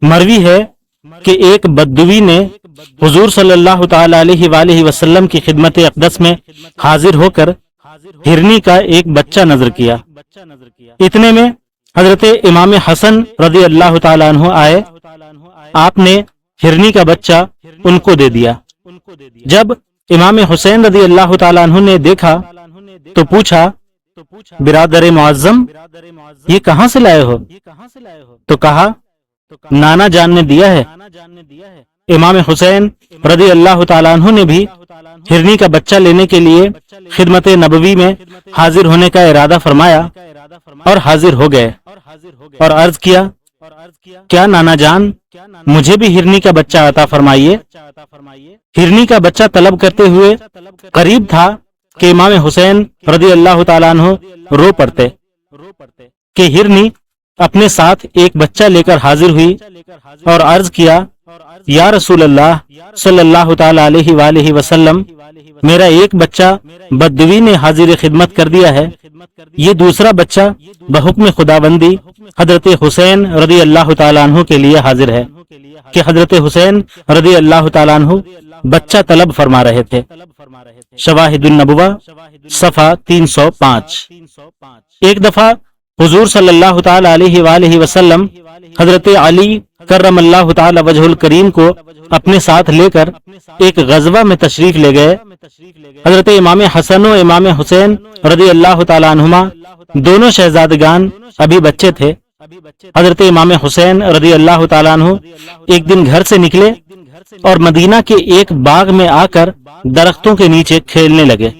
مروی ہے کہ ایک بدوی نے حضور صلی اللہ تعالی علیہ وآلہ وسلم کی خدمت اقدس میں حاضر ہو کر ہرنی کا ایک بچہ نظر کیا۔ اتنے میں حضرت امام حسن رضی اللہ تعالیٰ عنہ آئے، آپ نے ہرنی کا بچہ ان کو دے دیا۔ جب امام حسین رضی اللہ تعالیٰ عنہ نے دیکھا تو پوچھا، برادر معظم، یہ کہاں سے لائے ہو؟ تو کہا، نانا جان نے دیا ہے۔ امام حسین رضی اللہ تعالیٰ عنہ نے بھی ہرنی کا بچہ لینے کے لیے خدمت نبوی میں حاضر ہونے کا ارادہ فرمایا اور حاضر ہو گئے اور عرض کیا، کیا نانا جان مجھے بھی ہرنی کا بچہ عطا فرمائیے۔ ہرنی کا بچہ طلب کرتے ہوئے قریب تھا کہ امام حسین رضی اللہ تعالیٰ عنہ رو پڑتے کہ ہرنی اپنے ساتھ ایک بچہ لے کر حاضر ہوئی اور عرض کیا، یا رسول اللہ صلی اللہ تعالی علیہ وآلہ وسلم، میرا ایک بچہ بدوی نے حاضر خدمت کر دیا ہے، یہ دوسرا بچہ بحکم خداوندی حضرت حسین رضی اللہ تعالیٰ عنہ کے لیے حاضر ہے، کہ حضرت حسین رضی اللہ تعالیٰ عنہ بچہ طلب فرما رہے تھے۔ شواہد النبوہ صفحہ 305۔ ایک دفعہ حضور صلی اللہ تعالی علیہ وآلہ وسلم حضرت علی کرم اللہ تعالی وجہ الکریم کو اپنے ساتھ لے کر ایک غزوہ میں تشریف لے گئے۔ حضرت امام حسن و امام حسین رضی اللہ تعالی عنہما دونوں شہزادگان ابھی بچے تھے۔ حضرت امام حسین رضی اللہ تعالی عنہ ایک دن گھر سے نکلے اور مدینہ کے ایک باغ میں آ کر درختوں کے نیچے کھیلنے لگے۔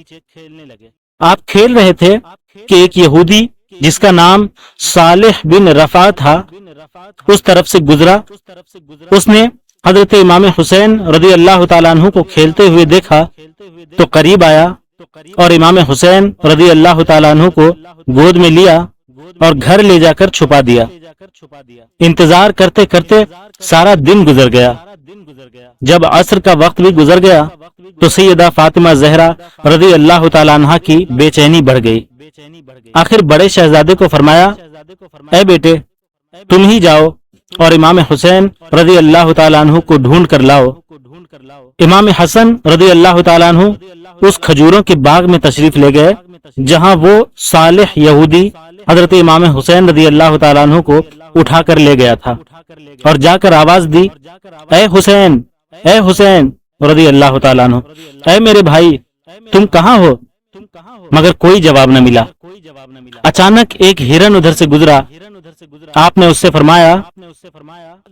آپ کھیل رہے تھے کہ ایک یہودی جس کا نام صالح بن رفع تھا اس طرف سے گزرا۔ اس نے حضرت امام حسین رضی اللہ تعالیٰ عنہ کو کھیلتے ہوئے دیکھا تو قریب آیا اور امام حسین رضی اللہ تعالیٰ عنہ کو گود میں لیا اور گھر لے جا کر چھپا دیا۔ انتظار کرتے کرتے سارا دن گزر گیا۔ جب عصر کا وقت بھی گزر گیا تو سیدہ فاطمہ زہرا رضی اللہ تعالیٰ عنہ کی بے چینی بڑھ گئی۔ آخر بڑے شہزادے کو فرمایا، اے بیٹے تم ہی جاؤ اور امام حسین رضی اللہ تعالیٰ عنہ کو ڈھونڈ کر لاؤ۔ امام حسن رضی اللہ تعالیٰ عنہ اس کھجوروں کے باغ میں تشریف لے گئے جہاں وہ صالح یہودی حضرت امام حسین رضی اللہ تعالیٰ عنہ کو اٹھا کر لے گیا تھا، اور جا کر آواز دی، اے حسین، اے حسین رضی اللہ تعالیٰ عنہ، اے میرے بھائی تم کہاں ہو؟ مگر کوئی جواب نہ ملا۔ اچانک ایک ہرن ادھر سے گزرا۔ آپ نے اس سے فرمایا،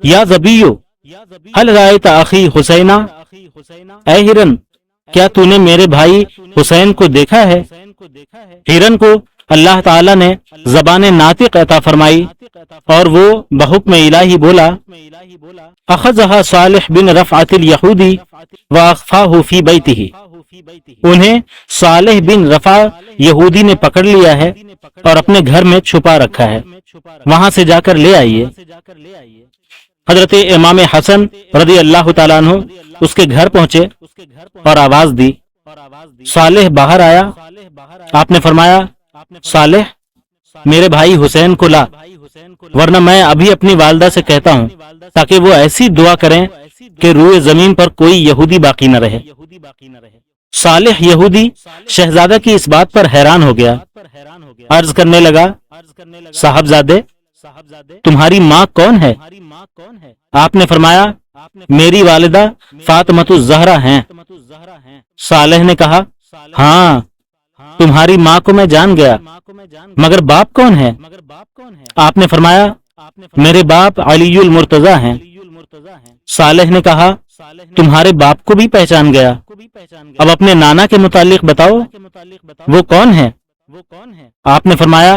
یا ذبیو هل رأیت اخی حسینہ، اے ہرن کیا تو نے میرے بھائی حسین کو دیکھا ہے؟ ہرن کو اللہ تعالیٰ نے زبان ناطق عطا فرمائی اور وہ بحکم الہی بولا، اخذها صالح بن رفعت الیہودی واخفاہ فی بیتہ، انہیں صالح بن رفع یہودی نے پکڑ لیا ہے اور اپنے گھر میں چھپا رکھا ہے، وہاں سے جا کر لے آئیے۔ حضرت امام حسن رضی اللہ تعالیٰ عنہ اس کے گھر پہنچے اور آواز دی۔ صالح باہر آیا۔ آپ نے فرمایا، صالح میرے بھائی حسین کو لا، ورنہ میں ابھی اپنی والدہ سے کہتا ہوں تاکہ وہ ایسی دعا کریں کہ روئے زمین پر کوئی یہودی باقی نہ رہے۔ صالح یہودی شہزادہ کی اس بات پر حیران ہو گیا، عرض کرنے لگا، صاحبزادے تمہاری ماں کون ہے؟ آپ نے فرمایا، میری والدہ فاطمۃ الزہرا ہیں۔ صالح نے کہا، ہاں تمہاری ماں کو میں جان گیا، مگر باپ کون ہے؟ آپ نے فرمایا، میرے باپ علی المرتضی ہیں۔ صالح نے کہا، تمہارے باپ کو بھی پہچان گیا، اب اپنے نانا کے متعلق بتاؤ، وہ کون ہے؟ آپ نے فرمایا،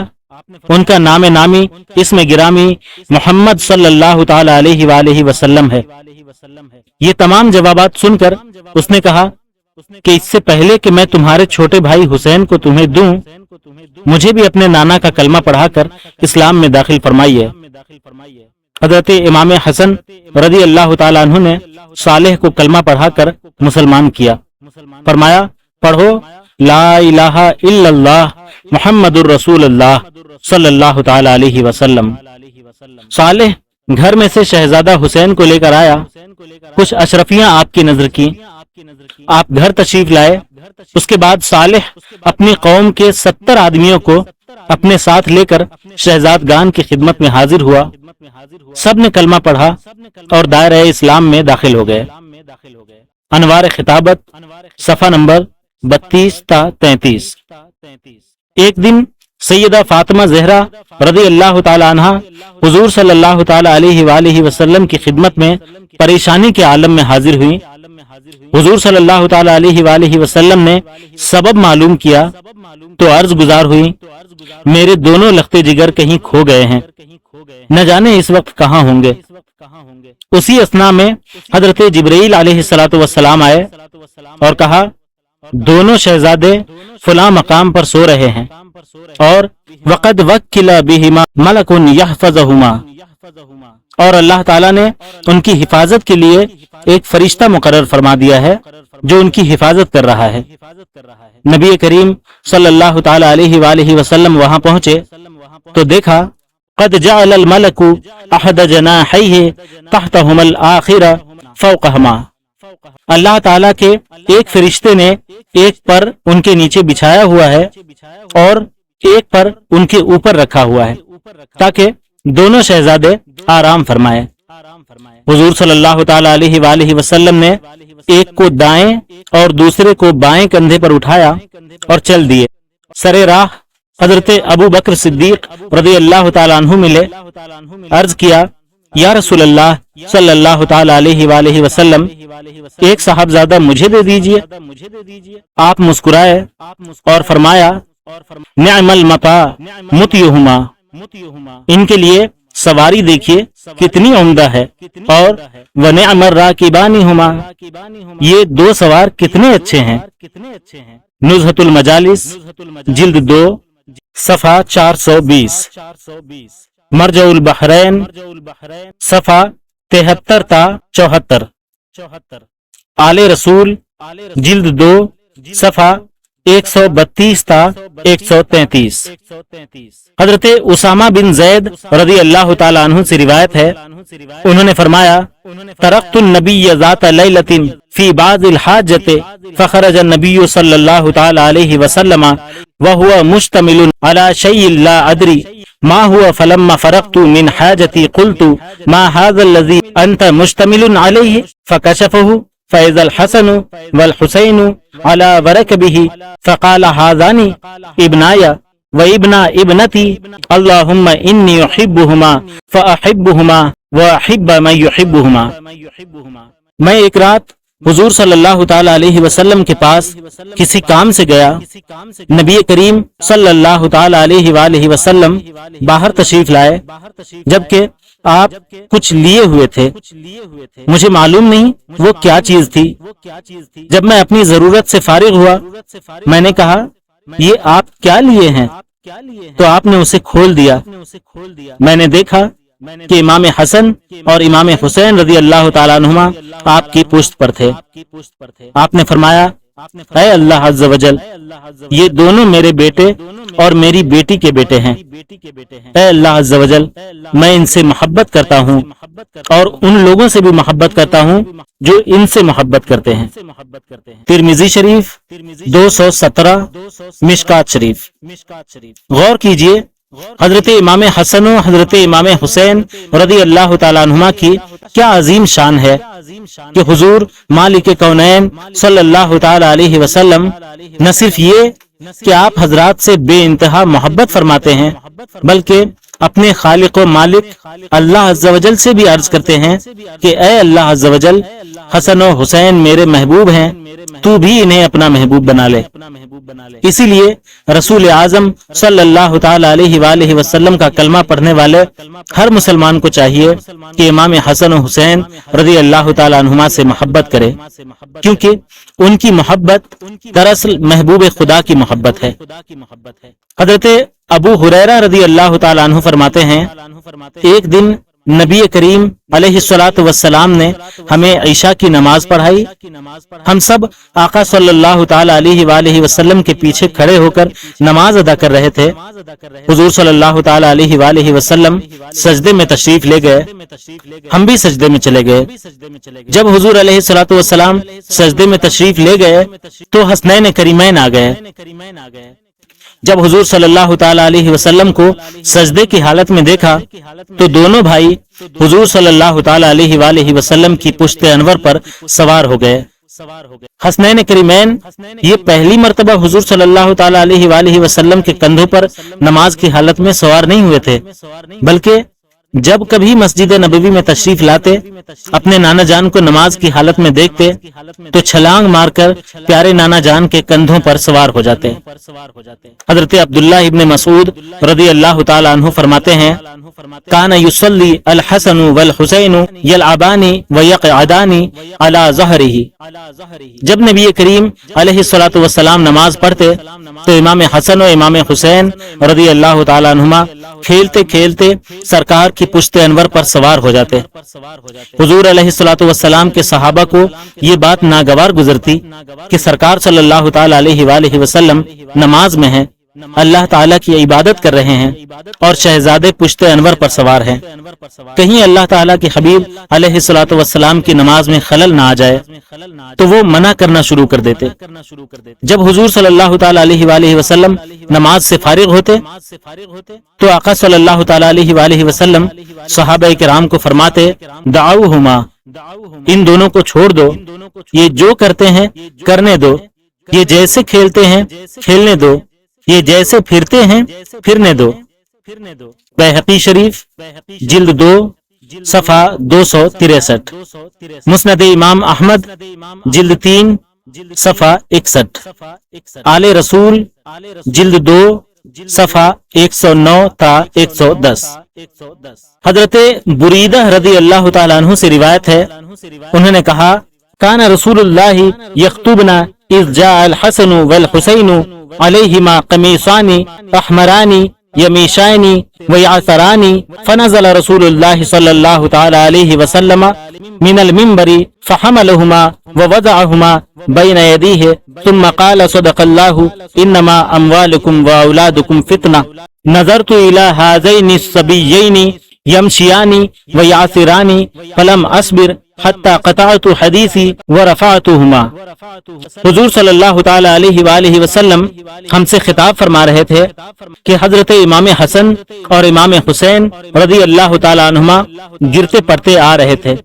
ان کا نام نامی اسم گرامی محمد صلی اللہ تعالی علیہ وآلہ وسلم ہے۔ یہ تمام جوابات سن کر اس نے کہا کہ اس سے پہلے کہ میں تمہارے چھوٹے بھائی حسین کو تمہیں دوں، مجھے بھی اپنے نانا کا کلمہ پڑھا کر اسلام میں داخل فرمائیے۔ حضرت امام حسن رضی اللہ تعالیٰ عنہ نے صالح کو کلمہ پڑھا کر مسلمان کیا۔ فرمایا، پڑھو لا الہ الا اللہ محمد الرسول اللہ صلی اللہ تعالی علیہ وسلم۔ صالح گھر میں سے شہزادہ حسین کو لے کر آیا، کچھ اشرفیاں آپ کی نظر کی، آپ گھر تشریف لائے۔ اس کے بعد صالح اپنی قوم کے 70 آدمیوں کو اپنے ساتھ لے کر شہزادگان کی خدمت میں حاضر ہوا، سب نے کلمہ پڑھا اور دائرہ اسلام میں داخل ہو گئے۔ انوار خطابت صفحہ نمبر 32 تا 33۔ ایک دن سیدہ فاطمہ زہرا رضی اللہ تعالی عنہ حضور صلی اللہ تعالی علیہ وآلہ وسلم کی خدمت میں پریشانی کے عالم میں حاضر ہوئی۔ حضور صلی اللہ تعالی علیہ وآلہ وسلم نے سبب معلوم کیا تو عرض گزار ہوئی، میرے دونوں لخت جگر کہیں کھو گئے ہیں، نہ جانے اس وقت کہاں ہوں گے۔ اسی اثناء میں حضرت جبرائیل علیہ الصلوۃ والسلام آئے اور کہا، دونوں شہزادے فلاں مقام پر سو رہے ہیں اور وقد وکل بہما ملک یحفظہما، اور اللہ تعالیٰ نے ان کی حفاظت کے لیے ایک فرشتہ مقرر فرما دیا ہے جو ان کی حفاظت کر رہا ہے۔ نبی کریم صلی اللہ تعالی علیہ وآلہ وسلم وہاں پہنچے تو دیکھا قد جعل الملک احد جناحیہ تحتہما الآخر فوقہما، اللہ تعالیٰ کے ایک فرشتے نے ایک پر ان کے نیچے بچھایا ہوا ہے اور ایک پر ان کے اوپر رکھا ہوا ہے تاکہ دونوں شہزادے آرام فرمائے۔ حضور صلی اللہ تعالی علیہ وآلہ وسلم نے ایک کو دائیں اور دوسرے کو بائیں کندھے پر اٹھایا اور چل دیے۔ سرے راہ حضرت ابو بکر صدیق رضی اللہ تعالی عنہ ملے، عرض کیا، یا رسول اللہ صلی اللہ تعالی علیہ وآلہ وسلم، ایک صاحبزادہ مجھے دے دیجئے۔ آپ مسکرائے اور فرمایا، نعم المتاع مطیہما، ان کے لیے سواری دیکھیے کتنی عمدہ ہے، اور وَنِعْمَ الرَّاكِبَانِهُمَا، یہ دو سوار کتنے اچھے ہیں۔ نزہۃ المجالس جلد 2 صفحہ 420، مرجع البحرین صفحہ 73 تا 74، آل رسول جلد 2 صفحہ 132 تا 133۔ حضرت اسامہ بن زید رضی اللہ تعالی عنہ سے روایت ہے، انہوں نے فرمایا، ترکت النبی ذات لیلۃ فی بعض الحاجۃ فخرج النبی صلی اللہ تعالی علیہ وسلم وهو مشتمل على شیء لا ادری ما هو فلما فرغت من حاجتی قلت ما هذا الذي انت مشتمل علیہ فکشفه فإذا الحسن والحسین على ورکبه فقال هذان ابناي وابن ابنتی اللهم انی احبهما فاحبهما واحب من يحبهما۔ میں ایک رات حضور صلی اللہ تعالی علیہ وسلم کے پاس کسی کام سے گیا، نبی کریم صلی اللہ تعالی علیہ وآلہ وسلم باہر تشریف لائے جبکہ آپ کچھ لیے ہوئے تھے، مجھے معلوم نہیں وہ کیا چیز تھی۔ جب میں اپنی ضرورت سے فارغ ہوا میں نے کہا، یہ آپ کیا لیے ہیں؟ تو آپ نے اسے کھول دیا۔ میں نے دیکھا کہ امام حسن اور امام حسین رضی اللہ تعالیٰ عنہما آپ کی پشت پر تھے۔ آپ نے فرمایا، اے اللہ عز و جل، یہ دونوں میرے بیٹے اور میری بیٹی کے بیٹے ہیں۔ اے اللہ عز و جل، میں ان سے محبت کرتا ہوں اور ان لوگوں سے بھی محبت کرتا ہوں جو ان سے محبت کرتے ہیں۔ ترمذی شریف 217، مشکات شریف۔ غور کیجئے، حضرت امام حسن و حضرت امام حسین رضی اللہ تعالیٰ عنہما کی کیا عظیم شان ہے کہ حضور مالک کونین صلی اللہ تعالی علیہ وسلم نہ صرف یہ کہ آپ حضرات سے بے انتہا محبت فرماتے ہیں بلکہ اپنے خالق و مالک اللہ عز و جل سے بھی عرض کرتے ہیں کہ اے اللہ عز و جل، حسن و حسین میرے محبوب ہیں، تو بھی انہیں اپنا محبوب بنا لے۔ اسی لیے رسول اعظم صلی اللہ تعالی علیہ وآلہ وسلم کا کلمہ پڑھنے والے ہر مسلمان کو چاہیے کہ امام حسن و حسین رضی اللہ تعالی عنہما سے محبت کرے، کیونکہ ان کی محبت دراصل محبوب خدا کی محبت ہے۔ حضرت ابو ہریرہ رضی اللہ تعالی عنہ فرماتے ہیں، ایک دن نبی کریم علیہ الصلوۃ والسلام نے ہمیں عشاء کی نماز پڑھائی۔ ہم سب آقا صلی اللہ تعالی علیہ وآلہ وسلم کے پیچھے کھڑے ہو کر نماز ادا کر رہے تھے۔ حضور صلی اللہ تعالی علیہ وآلہ وسلم سجدے میں تشریف لے گئے، ہم بھی سجدے میں چلے گئے۔ جب حضور علیہ الصلوۃ والسلام سجدے میں تشریف لے گئے تو حسنین کریمین آ گئے۔ جب حضور صلی اللہ تعالی علیہ وسلم کو سجدے کی حالت میں دیکھا تو دونوں بھائی حضور صلی اللہ تعالی علیہ وآلہ وسلم کی پشت انور پر سوار ہو گئے۔ حسنین کریمین یہ پہلی مرتبہ حضور صلی اللہ تعالی علیہ وآلہ وسلم کے کندھوں پر نماز کی حالت میں سوار نہیں ہوئے تھے، بلکہ جب کبھی مسجد نبوی میں تشریف لاتے، اپنے نانا جان کو نماز کی حالت میں دیکھتے تو چھلانگ مار کر پیارے نانا جان کے کندھوں پر سوار ہو جاتے۔ حضرت عبداللہ ابن مسعود رضی اللہ تعالی عنہ فرماتے ہیں، کان یصلی الحسن والحسین یلعبان ویقعدان علی ظہرہ۔ جب نبی کریم علیہ الصلوۃ والسلام نماز پڑھتے تو امام حسن و امام حسین رضی اللہ تعالی عنہما کھیلتے کھیلتے سرکار کی پشت انور پر سوار ہو جاتے۔ حضور علیہ الصلوۃ والسلام کے صحابہ کو یہ بات ناگوار گزرتی کہ سرکار صلی اللہ تعالی علیہ وآلہ وسلم نماز میں ہیں، اللہ تعالیٰ کی عبادت کر رہے ہیں اور شہزادے پشت انور پر سوار ہیں، کہیں اللہ تعالیٰ کے حبیب علیہ الصلوۃ والسلام کی نماز میں خلل نہ آ جائے تو وہ منع کرنا شروع کر دیتے۔ جب حضور صلی اللہ تعالی علیہ وآلہ وسلم نماز سے فارغ ہوتے تو آقا صلی اللہ تعالی علیہ وآلہ وسلم صحابہ کرام کو فرماتے، دعوہما، ان دونوں کو چھوڑ دو، یہ جو کرتے ہیں کرنے دو، یہ جیسے کھیلتے ہیں کھیلنے دو، یہ جیسے پھرتے ہیں پھرنے دو۔ بیہقی شریف جلد 2 صفحہ 263، مسند امام احمد جلد 3 صفحہ 61، آل رسول جلد 2 صفحہ 109 تا 110۔ حضرت بریدہ رضی اللہ تعالیٰ عنہ سے روایت ہے، انہوں نے کہا، کان رسول اللہ یخطبنا اذ جاء الحسن والحسین علیہما قمیصان احمران یمیشان ویعثران فنزل رسول اللہ صلی اللہ تعالی علیہ وسلم من المنبر فحملهما ووضعهما بین یدیہ ثم قال صدق اللہ انما اموالکم واولادکم فتنہ نظرت الى هذین الصبیین یمشیان ویعثران فلم اصبر حتی قطعت حدیثی ورفعتہما۔ حضور صلی اللہ تعالی علیہ وآلہ وسلم ہم سے خطاب فرما رہے تھے کہ حضرت امام حسن اور امام حسین رضی اللہ تعالی عنہما گرتے پڑتے آ رہے تھے۔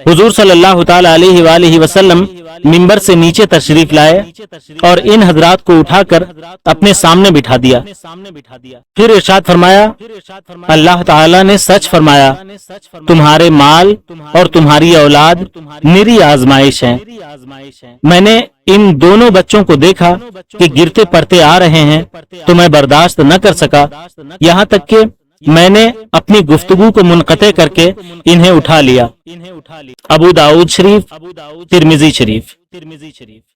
حضور صلی اللہ تعالی علیہ وآلہ وسلم منبر سے نیچے تشریف لائے اور ان حضرات کو اٹھا کر اپنے سامنے بٹھا دیا، پھر ارشاد فرمایا، اللہ تعالی نے سچ فرمایا، تمہارے مال اور تمہاری اولاد میری آزمائش ہیں۔ میں نے ان دونوں بچوں کو دیکھا کہ گرتے پڑتے آ رہے ہیں تو میں برداشت نہ کر سکا، یہاں تک کہ میں نے اپنی گفتگو کو منقطع کر کے انہیں اٹھا لیا۔ ابو داؤد شریف، ترمذی شریف۔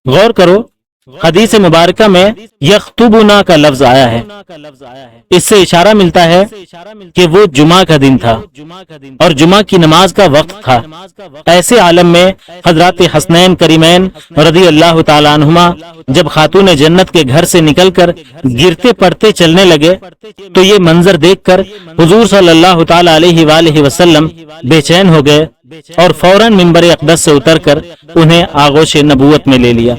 غور کرو، حدیث مبارکہ میں یخطبنا کا لفظ آیا ہے، اس سے اشارہ ملتا ہے کہ وہ جمعہ کا دن تھا اور جمعہ کی نماز کا وقت تھا۔ ایسے عالم میں حضرات حسنین کریمین رضی اللہ تعالی عنہما جب خاتون جنت کے گھر سے نکل کر گرتے پڑتے چلنے لگے تو یہ منظر دیکھ کر حضور صلی اللہ تعالی علیہ وآلہ وسلم بے چین ہو گئے اور فوراً منبر اقدس سے اتر کر انہیں آغوش نبوت میں لے لیا۔